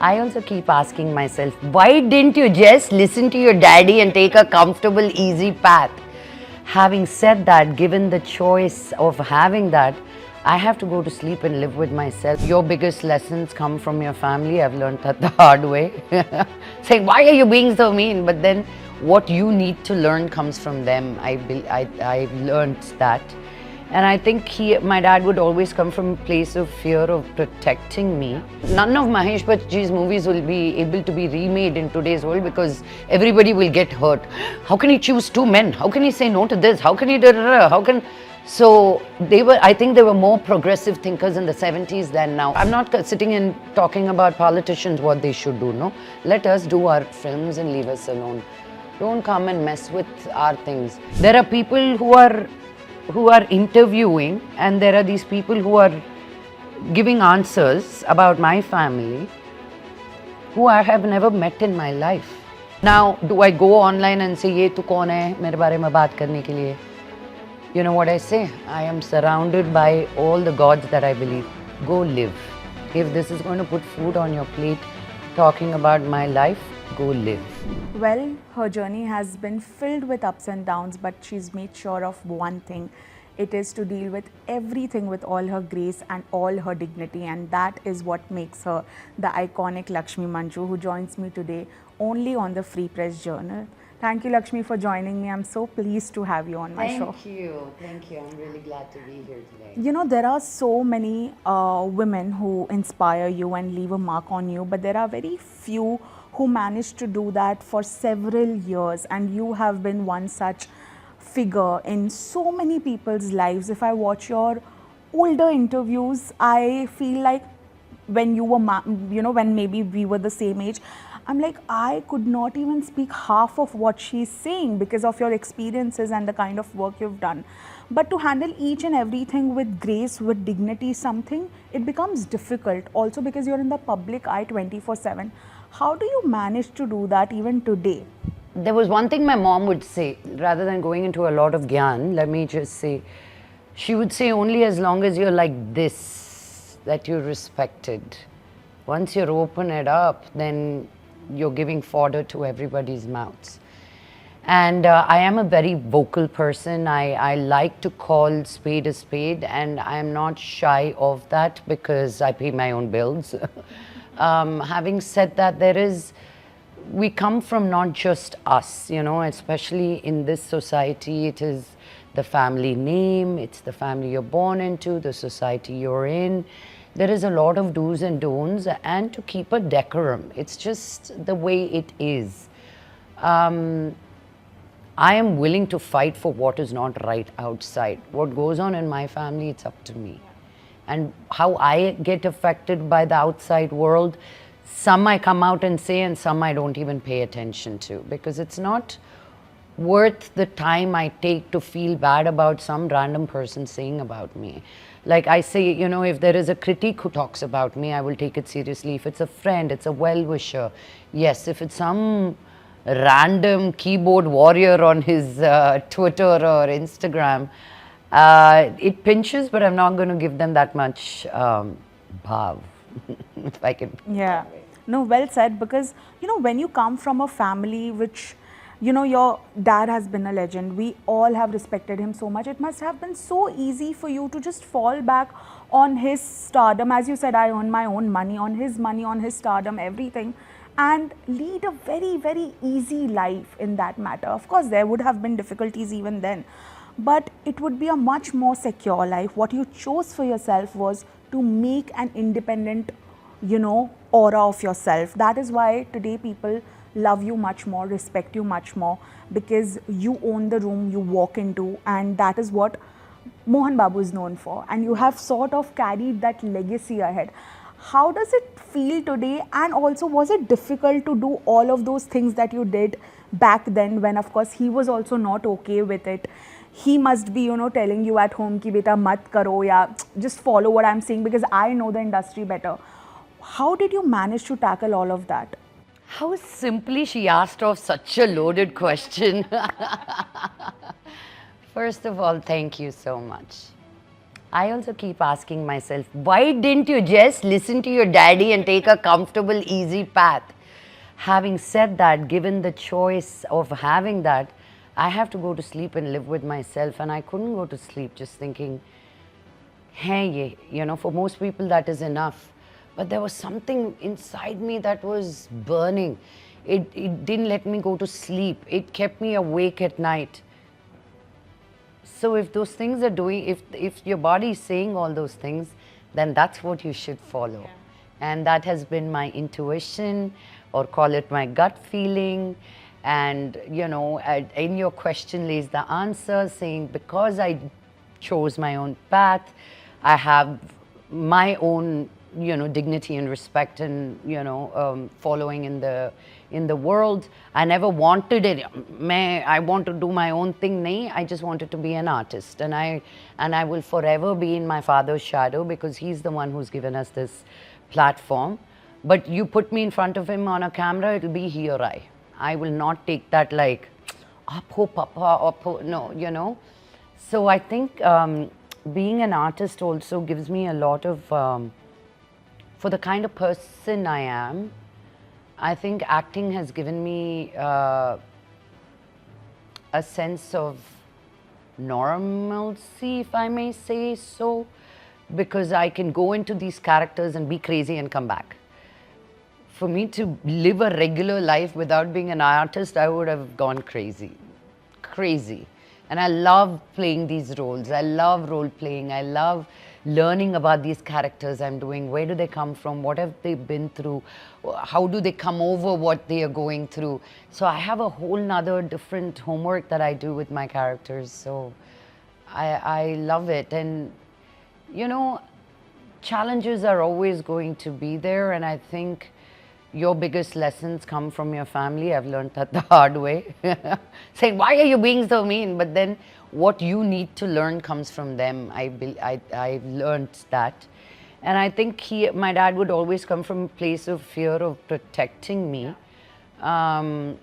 I also keep asking myself, why didn't you just listen to your daddy and take a comfortable, easy path? Having said that, given the choice of having that, I have to go to sleep and live with myself. Your biggest lessons come from your family. I've learned that the hard way. Saying, why are you being so mean? But then what you need to learn comes from them. I've learned that. And I think my dad would always come from a place of fear of protecting me. None of Mahesh Bhatt's movies will be able to be remade in today's world because everybody will get hurt. How can he choose two men? How can he say no to this? How can he da da da? How can... So I think they were more progressive thinkers in the 70s than now. I'm not sitting and talking about politicians, what they should do, no. Let us do our films and leave us alone. Don't come and mess with our things. There are people who are interviewing, and there are these people who are giving answers about my family who I have never met in my life. Now, do I go online and say, ye tu kaun hai mere bare mein baat karne ke liye? You know what I say? I am surrounded by all the gods that I believe. Go live. If this is going to put food on your plate, talking about my life, go live. Well, her journey has been filled with ups and downs, but she's made sure of one thing. It is to deal with everything with all her grace and all her dignity, and that is what makes her the iconic Lakshmi Manchu, who joins me today only on the Free Press Journal. Thank you, Lakshmi, for joining me. I'm so pleased to have you on my show. Thank you. I'm really glad to be here today. You know, there are so many women who inspire you and leave a mark on you, but there are very few who managed to do that for several years, and you have been one such figure in so many people's lives. If I watch your older interviews, I feel like when you were, when maybe we were the same age, I'm like, I could not even speak half of what she's saying because of your experiences and the kind of work you've done. But to handle each and everything with grace, with dignity, it becomes difficult. Also because you're in the public eye 24/7. How do you manage to do that even today? There was one thing my mom would say, rather than going into a lot of gyan, let me just say, she would say only as long as you're like this, that you're respected. Once you're open it up, then you're giving fodder to everybody's mouths. And I am a very vocal person. I like to call spade a spade, and I'm not shy of that because I pay my own bills. Having said that, we come from not just us, especially in this society. It is the family name, it's the family you're born into, the society you're in. There is a lot of do's and don'ts, and to keep a decorum. It's just the way it is. I am willing to fight for what is not right outside. What goes on in my family, it's up to me. And how I get affected by the outside world, some I come out and say, and some I don't even pay attention to, because it's not worth the time I take to feel bad about some random person saying about me. Like I say, if there is a critic who talks about me, I will take it seriously. If it's a friend, it's a well-wisher. Yes, if it's some random keyboard warrior on his Twitter or Instagram, it pinches, but I'm not going to give them that much bhav, if I can. Yeah. No, well said, because, when you come from a family which, your dad has been a legend. We all have respected him so much. It must have been so easy for you to just fall back on his stardom. As you said, I earn my own money, on his stardom, everything, and lead a very, very easy life in that matter. Of course, there would have been difficulties even then, but it would be a much more secure life. What you chose for yourself was to make an independent, aura of yourself. That is why today people love you much more, respect you much more, because you own the room you walk into, and that is what Mohan Babu is known for. And you have sort of carried that legacy ahead. How does it feel today? And also, was it difficult to do all of those things that you did back then, when of course he was also not okay with it? He must be, telling you at home ki beta mat karo, ya just follow what I'm saying because I know the industry better. How did you manage to tackle all of that? How simply she asked off such a loaded question. First of all, thank you so much. I also keep asking myself, why didn't you just listen to your daddy and take a comfortable, easy path? Having said that, given the choice of having that, I have to go to sleep and live with myself. And I couldn't go to sleep just thinking, hey, for most people that is enough. But there was something inside me that was burning. It didn't let me go to sleep. It kept me awake at night. So if those things are doing, if your body is saying all those things, then that's what you should follow. Yeah. And that has been my intuition, or call it my gut feeling. And in your question lays the answer, saying because I chose my own path, I have my own dignity and respect, and following in the world. I never wanted it. I want to do my own thing. Nahi, I just wanted to be an artist, and I will forever be in my father's shadow, because he's the one who's given us this platform. But you put me in front of him on a camera, it'll be he or I. I will not take that like, Apo Papa, Apo, no, So I think being an artist also gives me a lot of, for the kind of person I am, I think acting has given me a sense of normalcy, if I may say so, because I can go into these characters and be crazy and come back. For me to live a regular life without being an artist, I would have gone crazy. And I love playing these roles. I love role playing. I love learning about these characters I'm doing. Where do they come from? What have they been through? How do they come over what they are going through? So I have a whole nother different homework that I do with my characters. So I love it. And, challenges are always going to be there. And I think your biggest lessons come from your family. I've learned that the hard way. Saying, why are you being so mean? But then what you need to learn comes from them. I've learned that. And I think my dad would always come from a place of fear of protecting me. But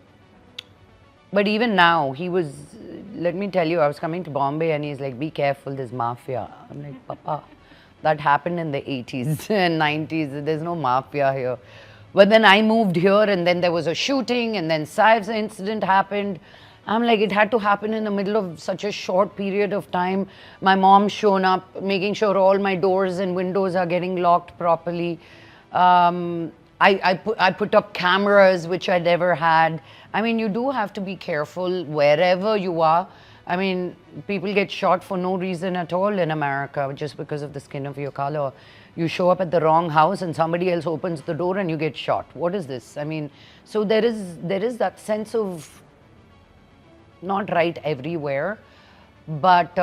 even now, let me tell you, I was coming to Bombay and he's like, be careful, there's mafia. I'm like, Papa, that happened in the 80s and 90s. There's no mafia here. But then I moved here, and then there was a shooting, and then Saif's incident happened. I'm like, it had to happen in the middle of such a short period of time. My mom's shown up, making sure all my doors and windows are getting locked properly. I put up cameras, which I never had. I mean, you do have to be careful wherever you are. I mean, people get shot for no reason at all in America, just because of the skin of your color. You show up at the wrong house and somebody else opens the door and you get shot. What is this? I mean, so there is that sense of not right everywhere, but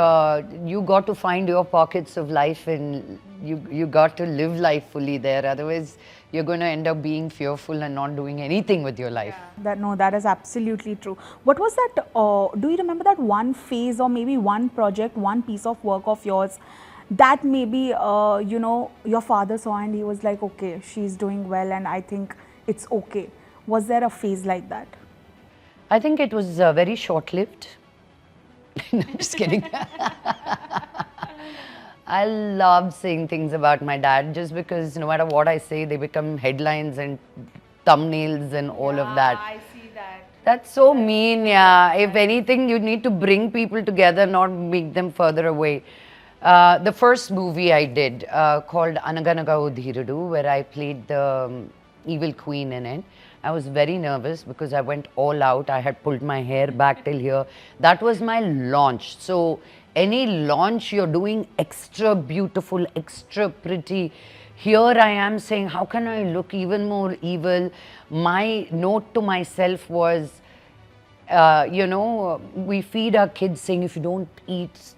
you got to find your pockets of life, and you got to live life fully there. Otherwise, you're going to end up being fearful and not doing anything with your life. Yeah. That is absolutely true. What was that? Do you remember that one phase, or maybe one project, one piece of work of yours that maybe your father saw and he was like, okay, she's doing well and I think it's okay? Was there a phase like that? I think it was very short-lived. No, just kidding. I love saying things about my dad, just because no matter what I say, they become headlines and thumbnails and all of that. I see that. That's so mean, yeah. If anything, you need to bring people together, not make them further away. The first movie I did called Anaganaga Udhirudu, where I played the evil queen in it. I was very nervous because I went all out. I had pulled my hair back till here. That was my launch. So any launch you're doing extra beautiful, extra pretty. Here I am saying, how can I look even more evil? My note to myself was, we feed our kids saying, if you don't eat,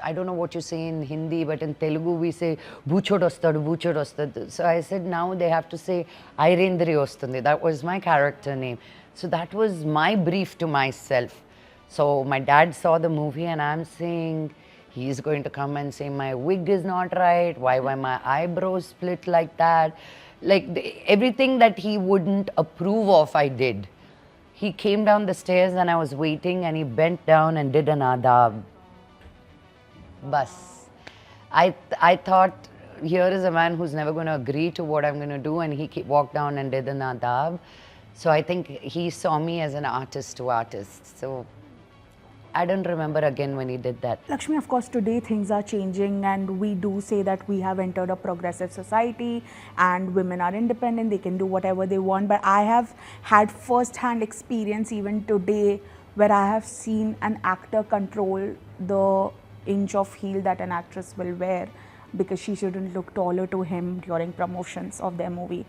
I don't know what you say in Hindi, but in Telugu we say, Bhuchod ostadu. So I said, now they have to say, Airendri ostundi. That was my character name. So that was my brief to myself. So my dad saw the movie and I'm saying, he's going to come and say, my wig is not right. Why were my eyebrows split like that? Like everything that he wouldn't approve of, I did. He came down the stairs and I was waiting and he bent down and did an adab. Bus. I thought, here is a man who's never going to agree to what I'm going to do, and he walked down and did the nadab. So I think he saw me as an artist to artist. So I don't remember again when he did that. Lakshmi, of course, today things are changing, and we do say that we have entered a progressive society and women are independent, they can do whatever they want. But I have had first hand experience even today where I have seen an actor control the inch of heel that an actress will wear because she shouldn't look taller to him during promotions of their movie.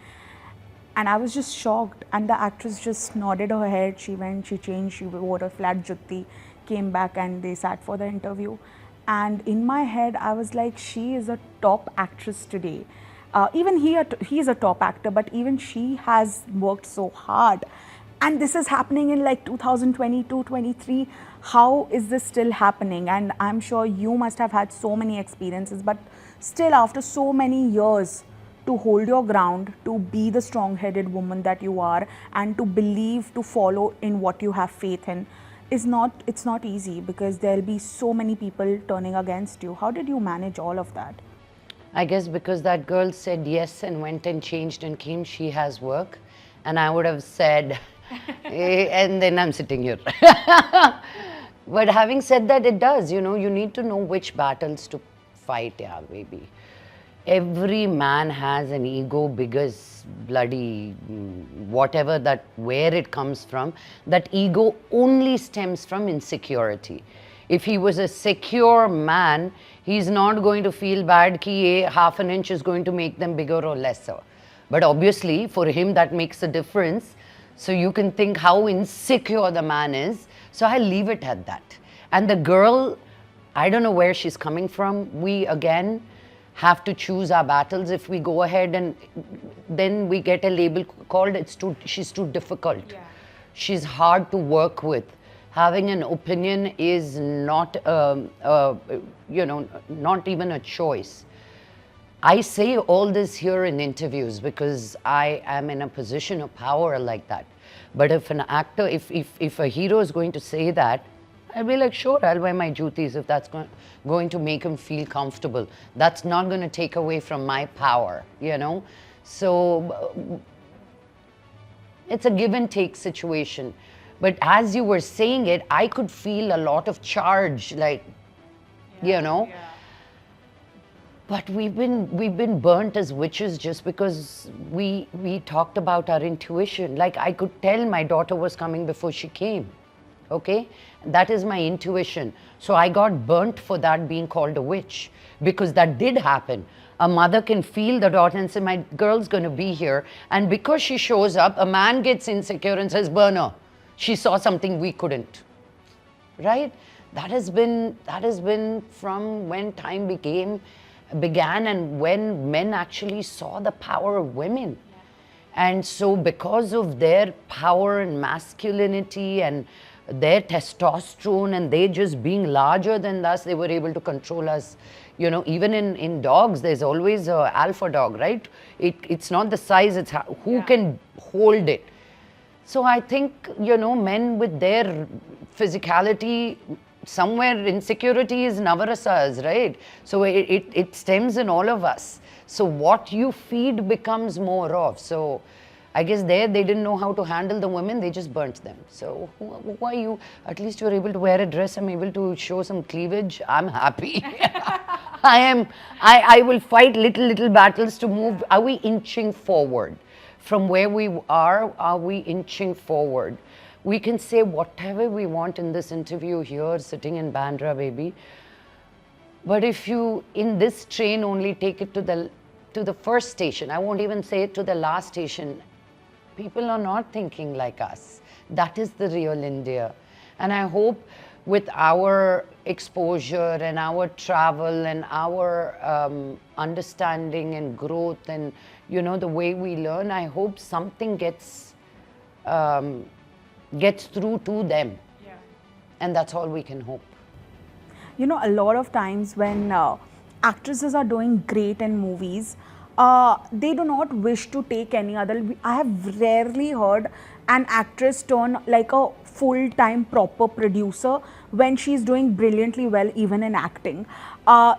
And I was just shocked, and the actress just nodded her head. She went, she changed, she wore a flat jutti, came back, and they sat for the interview. And in my head, I was like, she is a top actress today. Even he is a top actor, but even she has worked so hard. And this is happening in like 2022, 23. How is this still happening? And I'm sure you must have had so many experiences, but still after so many years, to hold your ground, to be the strong-headed woman that you are, and to believe, to follow in what you have faith in, it's not easy, because there'll be so many people turning against you. How did you manage all of that? I guess because that girl said yes and went and changed and came, she has work. And I would have said, and then I'm sitting here. But having said that, it does, you need to know which battles to fight, yeah, baby. Every man has an ego, biggest bloody whatever where it comes from. That ego only stems from insecurity. If he was a secure man, he's not going to feel bad ki half an inch is going to make them bigger or lesser. But obviously, for him, that makes a difference. So you can think how insecure the man is. So I leave it at that. And the girl, I don't know where she's coming from. We, again, have to choose our battles. If we go ahead and then we get a label called she's too difficult. Yeah. She's hard to work with. Having an opinion is not, not even a choice. I say all this here in interviews because I am in a position of power like that. But if an actor, if a hero is going to say that, I'll be like, sure, I'll wear my jutis if that's going to make him feel comfortable. That's not going to take away from my power, So it's a give and take situation. But as you were saying it, I could feel a lot of charge, like, Yeah. But we've been burnt as witches just because we talked about our intuition. Like, I could tell my daughter was coming before she came. Okay, that is my intuition. So I got burnt for that being called a witch, because that did happen. A mother can feel the daughter and say, my girl's going to be here, and because she shows up, a man gets insecure and says, burn her. She saw something we couldn't. Right? That has been from when time began, and when men actually saw the power of women. And so because of their power and masculinity and their testosterone, and they just being larger than us, they were able to control us. Even in dogs, there's always an alpha dog, right? It's not the size, it's who can hold it. So I think, men with their physicality, somewhere insecurity is navarasas, right? So it stems in all of us. So what you feed becomes more of. So I guess they didn't know how to handle the women, they just burnt them. So who are you? At least you're able to wear a dress, I'm able to show some cleavage, I'm happy. I will fight little battles to move. Are we inching forward? From where we are we inching forward? We can say whatever we want in this interview here, sitting in Bandra, baby. But if you, in this train, only take it to the first station, I won't even say it to the last station, people are not thinking like us. That is the real India. And I hope with our exposure and our travel and our understanding and growth and, the way we learn, I hope something gets through to them. Yeah. And that's all we can hope. A lot of times when actresses are doing great in movies, they do not wish to take any other. I have rarely heard an actress turn like a full-time proper producer when she's doing brilliantly well, even in acting.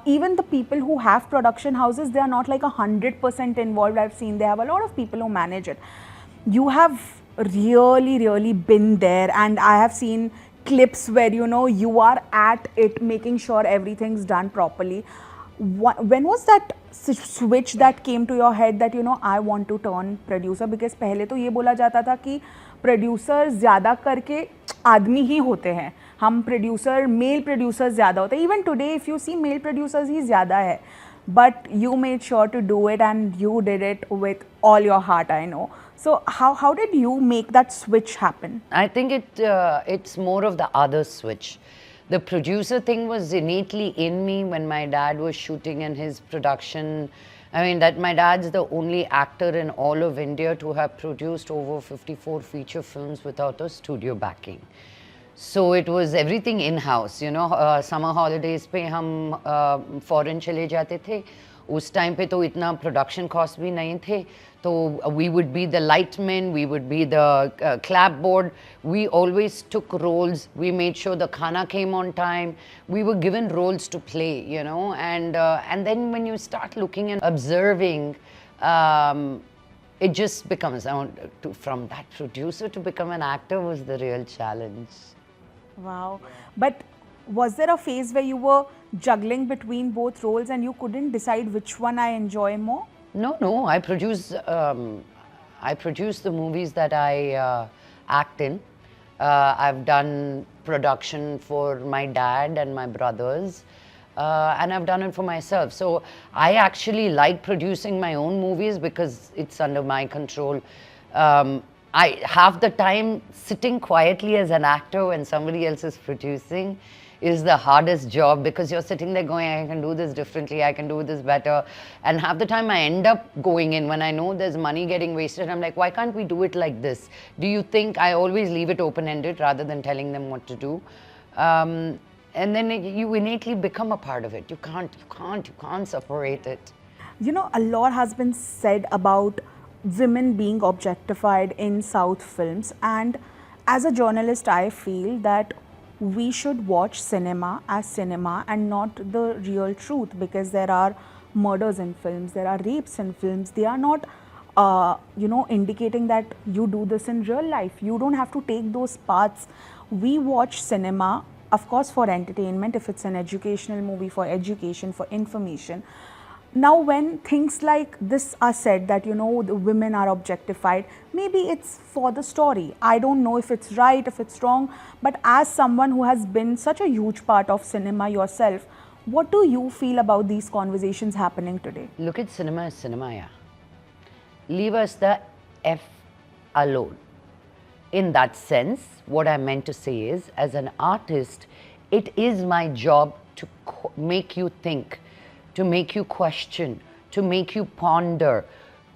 Even the people who have production houses, they are not like 100% involved. I've seen they have a lot of people who manage it. You have really been there, and I have seen clips where you are at it, making sure everything's done properly. When was that switch that came to your head that I want to turn producer? Because पहले तो ये बोला जाता था कि producer ज़्यादा करके आदमी ही होते हैं, हम प्रोड्यूसर मेल प्रोड्यूसर्स ज़्यादा होते हैं. Even today if you see male producers ही ज़्यादा है, but you made sure to do it and you did it with all your heart, I know. So how did you make that switch happen? I think it's more of the other switch. The producer thing was innately in me when my dad was shooting in his production. I mean, that my dad's the only actor in all of India to have produced over 54 feature films without a studio backing. So it was everything in-house, summer holidays पे हम foreign चले जाते थे. उस time पे तो इतना production cost भी नहीं थे. So we would be the lightmen, we would be the clapboard. We always took roles. We made sure the khana came on time. We were given roles to play, and then when you start looking and observing, it just becomes, from that producer to become an actor was the real challenge. Wow. But was there a phase where you were juggling between both roles and you couldn't decide which one I enjoy more? No. I produce the movies that I act in. I've done production for my dad and my brothers, and I've done it for myself. So I actually like producing my own movies because it's under my control. I have the time sitting quietly as an actor when somebody else is producing is the hardest job, because you're sitting there going, I can do this differently, I can do this better. And half the time I end up going in when I know there's money getting wasted. I'm like, why can't we do it like this? Do you think? I always leave it open-ended rather than telling them what to do. And then you innately become a part of it. You can't separate it. A lot has been said about women being objectified in South films, and as a journalist I feel that we should watch cinema as cinema and not the real truth, because there are murders in films, there are rapes in films. They are not indicating that you do this in real life. You don't have to take those paths. We watch cinema, of course, for entertainment, if it's an educational movie, for education, for information. Now when things like this are said that the women are objectified, maybe it's for the story. I don't know if it's right, if it's wrong, but as someone who has been such a huge part of cinema yourself, what do you feel about these conversations happening today? Look at cinema as cinema, yeah. Leave us the F alone. In that sense, what I meant to say is, as an artist, it is my job to make you think, to make you question, to make you ponder,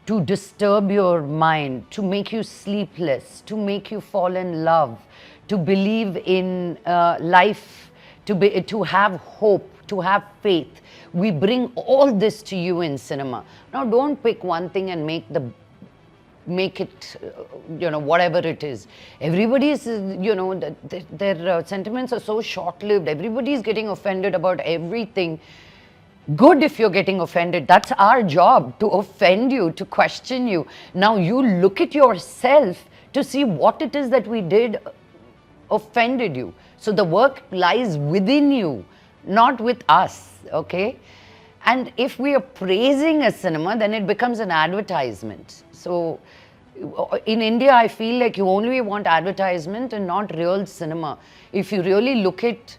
to disturb your mind, to make you sleepless, to make you fall in love, to believe in life, to have hope, to have faith. We bring all this to you in cinema. Now don't pick one thing and make it, whatever it is. Everybody's, their sentiments are so short-lived. Everybody's getting offended about everything. Good if you're getting offended. That's our job, to offend you, to question you. Now you look at yourself to see what it is that we did offended you. So the work lies within you, not with us, okay? And if we are praising a cinema, then it becomes an advertisement. So in India, I feel like you only want advertisement and not real cinema. If you really look at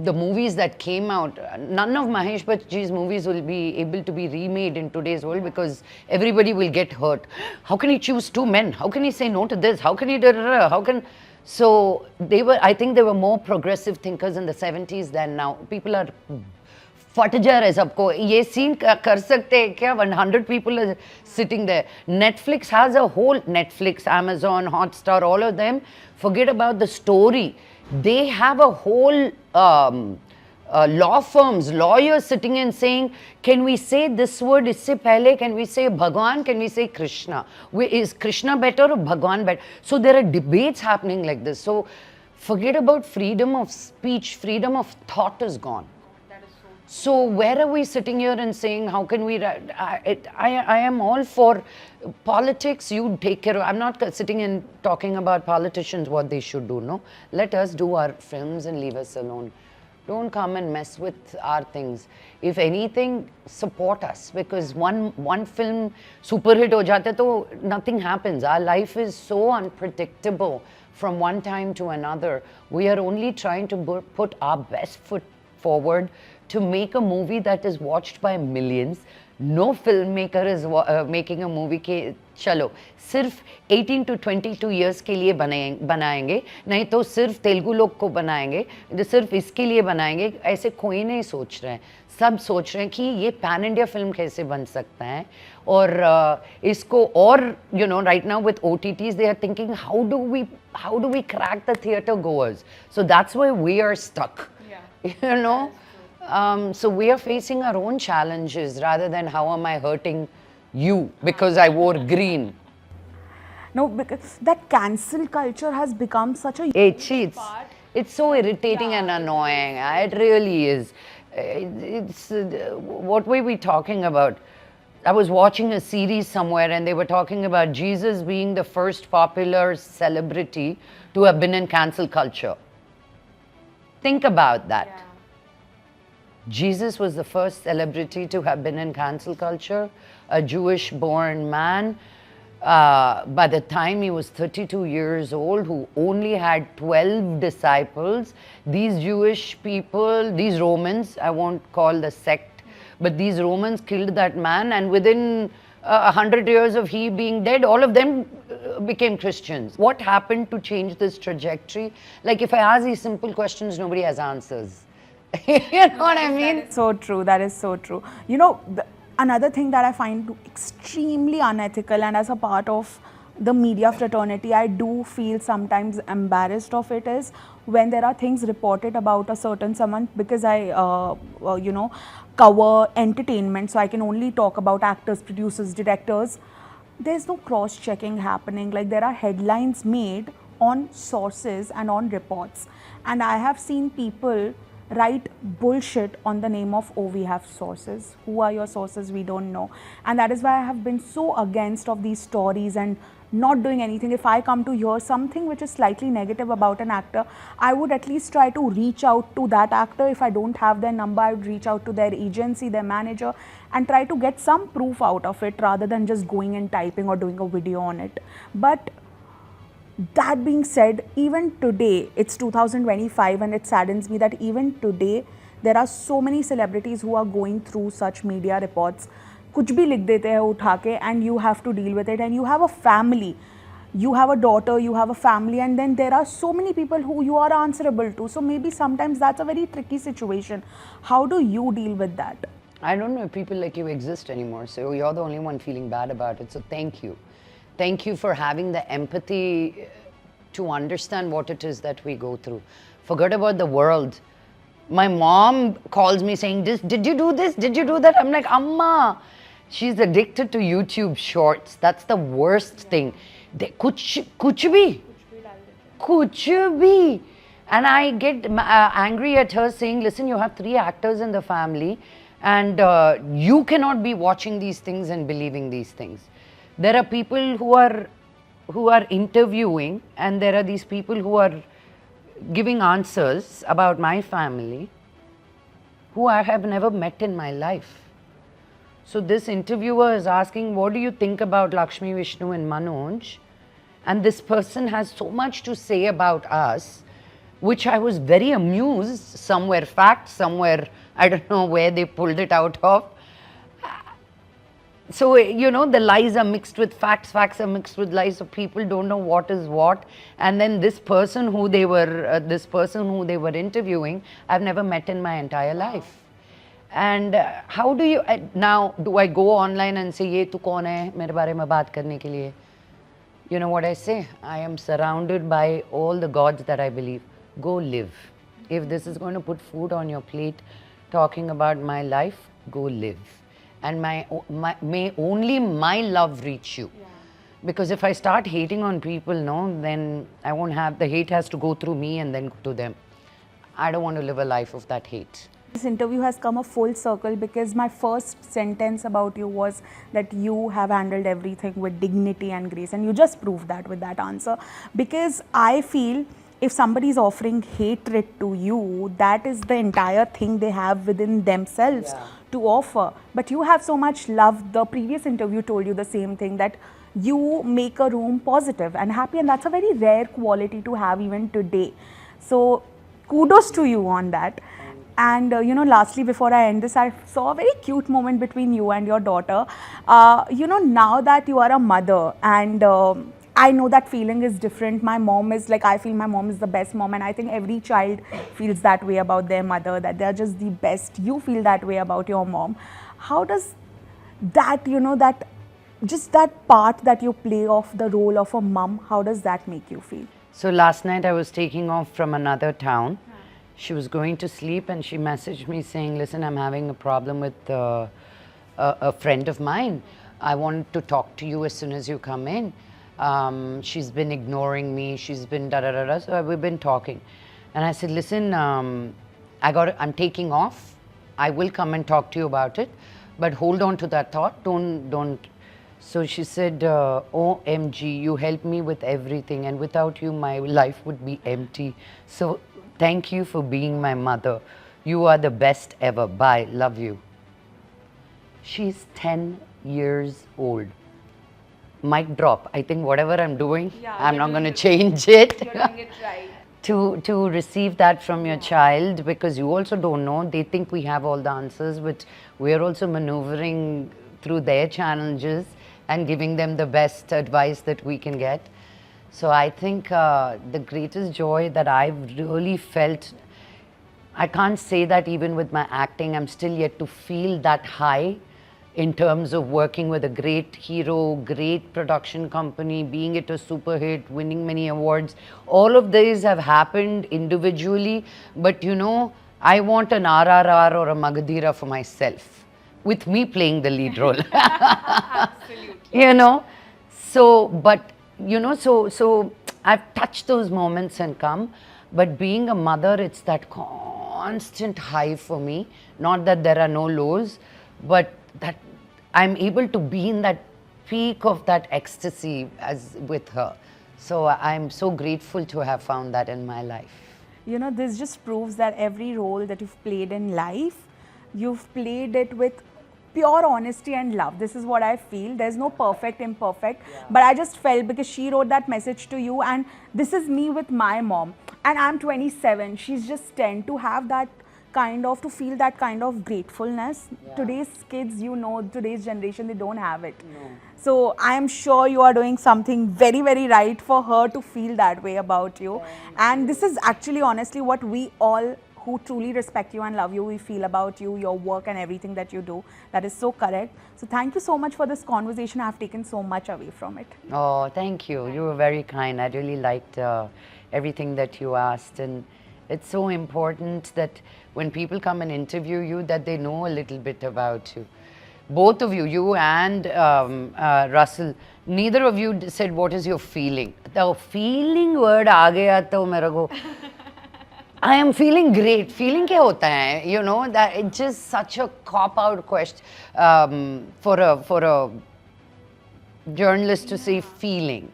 the movies that came out, none of Mahesh Bhatt's movies will be able to be remade in today's world, because everybody will get hurt. How can he choose two men? How can he say no to this? How can he how can... So I think they were more progressive thinkers in the 70s than now. People are फट जा रहे सबको, ये scene कर सकते हैं क्या? 100 people are sitting there. Netflix has a whole, Netflix, Amazon, Hotstar, all of them, forget about the story. They have a whole law firms, lawyers sitting and saying, can we say this word isse pehle? Can we say Bhagwan? Can we say Krishna? Is Krishna better or Bhagwan better? So there are debates happening like this. So Forget about freedom of speech, freedom of thought is gone. So where are we sitting here and saying, how can we, I am all for politics, you take care of, I'm not sitting and talking about politicians, what they should do, no. Let us do our films and leave us alone. Don't come and mess with our things. If anything, support us, because one film super hit ho jata to nothing happens. Our life is so unpredictable from one time to another. We are only trying to put our best foot forward to make a movie that is watched by millions. No filmmaker is making a movie के चलो सिर्फ 18 to 22 years के लिए बनाएंगे, नहीं तो सिर्फ तेलुगु लोग को बनाएंगे, जो सिर्फ इसके लिए बनाएंगे, ऐसे कोई नहीं सोच रहे हैं. सब सोच रहे हैं कि ये पैन इंडिया फिल्म कैसे बन सकता है, और इसको और you know right now with OTTs they are thinking how do we crack the theatre goers. So that's why we are stuck. You know. So we are facing our own challenges rather than how am I hurting you because I wore green. No, because that cancel culture has become such a It's so irritating and annoying. It really is. It's what were we talking about? I was watching a series somewhere and they were talking about Jesus being the first popular celebrity to have been in cancel culture. Think about that. Yeah. Jesus was the first celebrity to have been in cancel culture, a Jewish-born man. By the time he was 32 years old, who only had 12 disciples, these Jewish people, these Romans, I won't call the sect, but these Romans killed that man, and within 100 years of he being dead, all of them became Christians. What happened to change this trajectory? Like if I ask these simple questions, nobody has answers. You know what I mean? So true. That is so true. You know, another thing that I find extremely unethical, and as a part of the media fraternity, I do feel sometimes embarrassed of it, is when there are things reported about a certain someone, because I, you know, cover entertainment, so I can only talk about actors, producers, directors. There's no cross-checking happening. Like there are headlines made on sources and on reports, and I have seen people write bullshit on the name of, oh, we have sources. Who are your sources? We don't know. And that is why I have been so against of these stories and not doing anything. If I come to hear something which is slightly negative about an actor, I would at least try to reach out to that actor. If I don't have their number, I would reach out to their agency, their manager, and try to get some proof out of it rather than just going and typing or doing a video on it. But that being said, even today, it's 2025, and it saddens me that even today, there are so many celebrities who are going through such media reports. कुछ भी लिख देते हैं उठा के, and you have to deal with it, and you have a family. You have a daughter, you have a family, and then there are so many people who you are answerable to. So maybe sometimes that's a very tricky situation. How do you deal with that? I don't know if people like you exist anymore, so you're the only one feeling bad about it, so thank you. Thank you for having the empathy to understand what it is that we go through. Forget about the world. My mom calls me saying, did you do this? Did you do that? I'm like, Amma. She's addicted to YouTube shorts. That's the worst thing. Kuch bhi. And I get angry at her saying, listen, you have 3 actors in the family, and you cannot be watching these things and believing these things. There are people who are interviewing, and there are these people who are giving answers about my family who I have never met in my life. So this interviewer is asking, what do you think about Lakshmi, Vishnu and Manoj? And this person has so much to say about us, which I was very amused, somewhere fact, somewhere I don't know where they pulled it out of. So, you know, the lies are mixed with facts, facts are mixed with lies, so people don't know what is what. And then this person who they were interviewing, I've never met in my entire life. And how do you, now, do I go online and say, ye tu kaun hai, mere bare mein baat karne ke liye? You know what I say? I am surrounded by all the gods that I believe. Go live. If this is going to put food on your plate, talking about my life, go live. And may only my love reach you. Because if I start hating on people, no, then I won't have, the hate has to go through me and then go to them. I don't want to live a life of that hate. This interview has come a full circle because my first sentence about you was that you have handled everything with dignity and grace, and you just proved that with that answer. Because I feel if somebody is offering hatred to you, that is the entire thing they have within themselves to offer. But you have so much love. The previous interview told you the same thing, that you make a room positive and happy, and that's a very rare quality to have even today. So kudos to you on that. And lastly, before I end this, I saw a very cute moment between you and your daughter. Now that you are a mother, and I know that feeling is different. My mom is like, I feel my mom is the best mom, and I think every child feels that way about their mother, that they're just the best. You feel that way about your mom. How does that, just that part that you play of the role of a mom, how does that make you feel? So last night I was taking off from another town. She was going to sleep and she messaged me saying, listen, I'm having a problem with a friend of mine. I want to talk to you as soon as you come in. She's been ignoring me. She's been da-da-da-da. So we've been talking. And I said, listen, I'm taking off. I will come and talk to you about it. But hold on to that thought. Don't. So she said, OMG, you help me with everything. And without you, my life would be empty. So thank you for being my mother. You are the best ever. Bye. Love you. She's 10 years old. Mic drop. I think whatever I'm doing, I'm not going to change it. You're doing it right. To receive that from your child, because you also don't know. They think we have all the answers, but we're also maneuvering through their challenges and giving them the best advice that we can get. So I think the greatest joy that I've really felt, I can't say that even with my acting, I'm still yet to feel that high in terms of working with a great hero, great production company, being it a super hit, winning many awards. All of these have happened individually, but I want an RRR or a Magadhira for myself, with me playing the lead role. Absolutely. So I've touched those moments and come, but being a mother, it's that constant high for me. Not that there are no lows, but that I'm able to be in that peak of that ecstasy as with her. So I'm so grateful to have found that in my life. This just proves that every role that you've played in life, you've played it with pure honesty and love. This is what I feel. There's no perfect, imperfect. But I just felt, because she wrote that message to you, and this is me with my mom. And I'm 27. She's just 10. To have that to feel that kind of gratefulness. Today's kids, today's generation, they don't have it. No. So I am sure you are doing something very, very right for her to feel that way about you. And this is actually honestly what we all who truly respect you and love you, we feel about you, your work and everything that you do. That is so correct. So thank you so much for this conversation. I have taken so much away from it. Oh, thank you. You were very kind. I really liked everything that you asked. And it's so important that when people come and interview you, that they know a little bit about you. Both of you, you and Russell, neither of you said what is your feeling. The feeling word aa gaya to mera ko. I am feeling great. Feeling kya hota hai? That it's just such a cop-out question for a journalist to say feeling.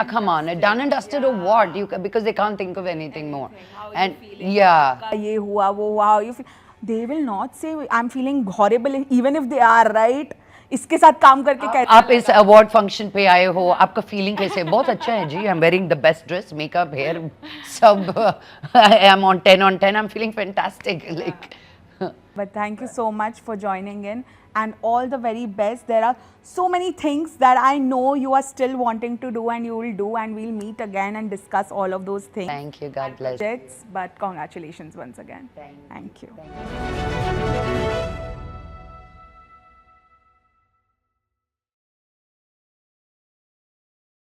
Come on, done and dusted or what? Because they can't think of anything more. And Ye hua, wo hua, how you feel. They will not say I'm feeling horrible, even if they are right. इसके साथ काम करके कहते आप इस award function पे आए हो, आपका फीलिंग कैसे? बहुत अच्छा है जी. I'm wearing the best dress, makeup, hair, सब. I am on 10 on 10. I'm feeling fantastic. But thank you so much for joining in, and all the very best. There are so many things that I know you are still wanting to do, and you will do, and we'll meet again and discuss all of those things. Thank you. God bless. But congratulations once again. Thank you.